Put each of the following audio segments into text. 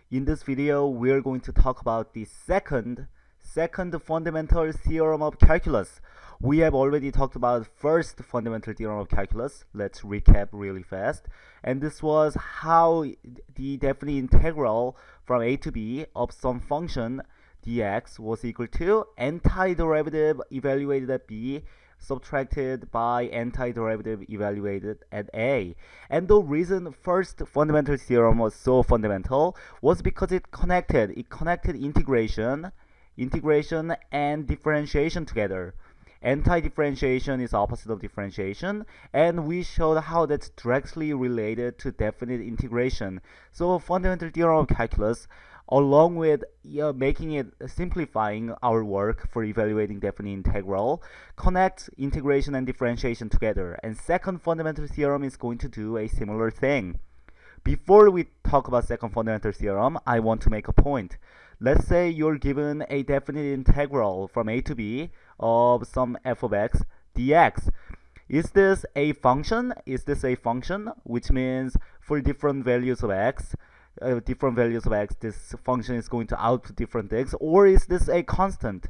In this video, we're going to talk about the second fundamental theorem of calculus. We have already talked about first fundamental theorem of calculus. Let's recap really fast. And this was how the definite integral from a to b of some function dx was equal to antiderivative evaluated at b subtracted by antiderivative evaluated at a. And the reason first fundamental theorem was so fundamental was because it connected integration and differentiation together. Anti-differentiation is opposite of differentiation, and we showed how that's directly related to definite integration. So fundamental theorem of calculus, along with making it simplifying our work for evaluating definite integral, connects integration and differentiation together. And second fundamental theorem is going to do a similar thing. Before we talk about second fundamental theorem, I want to make a point. Let's say you're given a definite integral from a to b of some f of x dx. Is this a function? Which means for different values of x, this function is going to output different things, or is this a constant?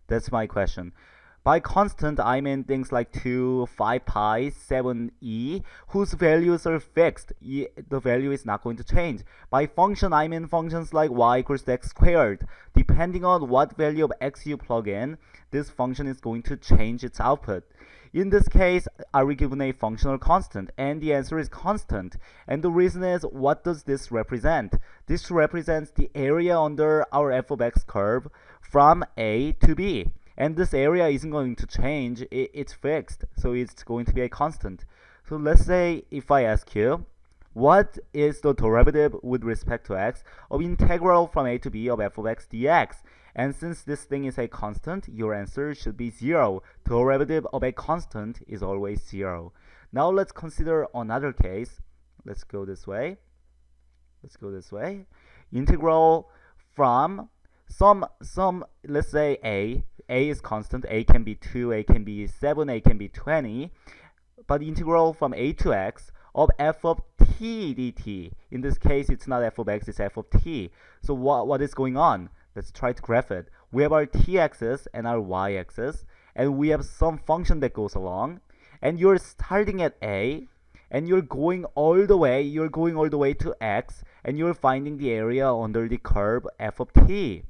That's my question. By constant, I mean things like 2, 5 pi, 7e, whose values are fixed. The value is not going to change. By function, I mean functions like y equals to x squared. Depending on what value of x you plug in, this function is going to change its output. In this case, are we given a functional constant? And the answer is constant. And the reason is, what does this represent? This represents the area under our f of x curve from a to b. And this area isn't going to change, it's fixed, so it's going to be a constant. So let's say if I ask you, what is the derivative with respect to x of integral from a to b of f of x dx? And since this thing is a constant, your answer should be 0. Derivative of a constant is always 0. Now let's consider another case. Let's go this way. Integral from some let's say a is constant. A can be 2, a can be 7, a can be 20, but integral from a to x of f of t dt. In this case, it's not f of x, it's f of t. So what is going on? Let's try to graph it. We have our t-axis and our y-axis, and we have some function that goes along, and you're starting at a, and you're going all the way to x, and you're finding the area under the curve f of t.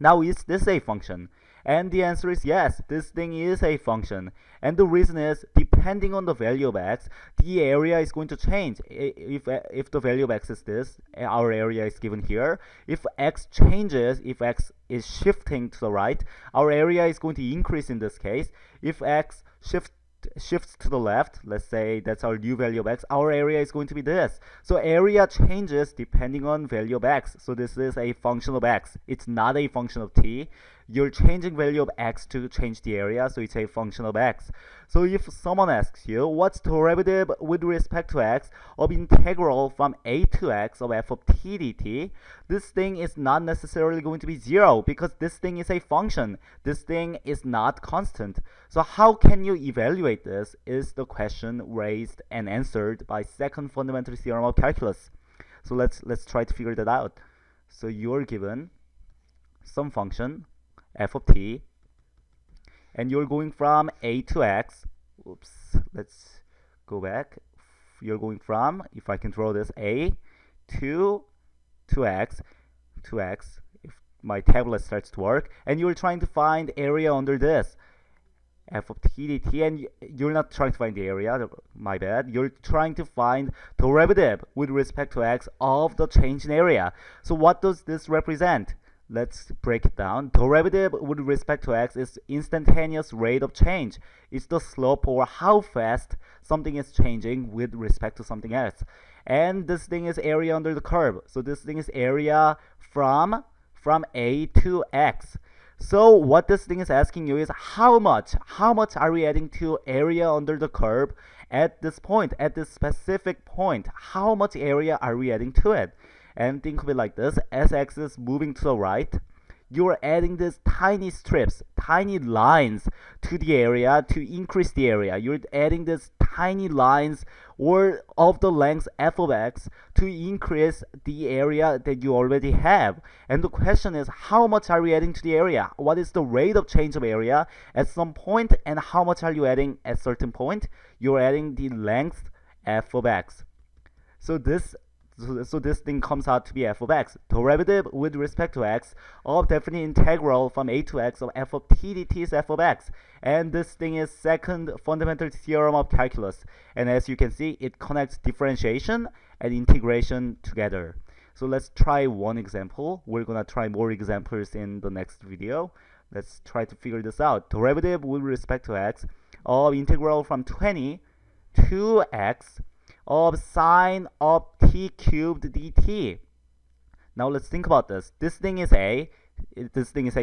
Now, is this a function? And the answer is yes, this thing is a function. And the reason is, depending on the value of x, the area is going to change. If the value of x is this, our area is given here. If x changes, if x is shifting to the right, our area is going to increase in this case. If x shifts to the left, let's say that's our new value of x, our area is going to be this. So area changes depending on value of x. So this is a function of x. It's not a function of t. You're changing value of x to change the area, so it's a function of x. So if someone asks you, what's derivative with respect to x of integral from a to x of f of t dt, this thing is not necessarily going to be 0, because this thing is a function. This thing is not constant. So how can you evaluate this is the question raised and answered by second fundamental theorem of calculus. So let's try to figure that out. So you're given some function f of t, and you're going from a to x. Oops, let's go back. You're going from, if I can draw this, a to x, if my tablet starts to work, and you're trying to find area under this f of t dt, and you're not trying to find the area, my bad, you're trying to find derivative with respect to x of the change in area. So what does this represent? Let's break it down. Derivative with respect to x is instantaneous rate of change. It's the slope, or how fast something is changing with respect to something else. And this thing is area under the curve. So this thing is area from a to x. So what this thing is asking you is how much are we adding to area under the curve at this point, at this specific point? How much area are we adding to it? And think of it like this: as x is moving to the right, you're adding these tiny strips, tiny lines to the area to increase the area. You're adding these tiny lines or of the length f of x to increase the area that you already have. And the question is, how much are you adding to the area? What is the rate of change of area at some point, and how much are you adding at certain point? You're adding the length f of x. So this thing comes out to be f of x. Derivative with respect to x of definite integral from a to x of f of t dt is f of x. And this thing is second fundamental theorem of calculus. And as you can see, it connects differentiation and integration together. So let's try one example. We're gonna try more examples in the next video. Let's try to figure this out. Derivative with respect to x of integral from 20 to x of sine of t cubed dt. Now let's think about this. This thing is a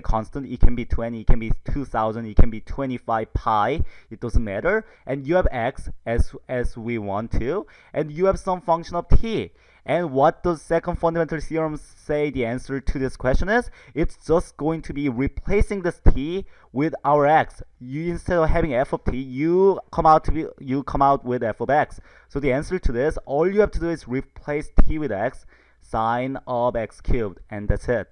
constant. It can be 20, it can be 2000, it can be 25 pi. It doesn't matter. And you have x as we want to, and you have some function of t. And what does second fundamental theorem say the answer to this question is? It's just going to be replacing this t with our x. You, instead of having f of t, you come out with f of x. So the answer to this, all you have to do is replace t with x, sine of x cubed, and that's it.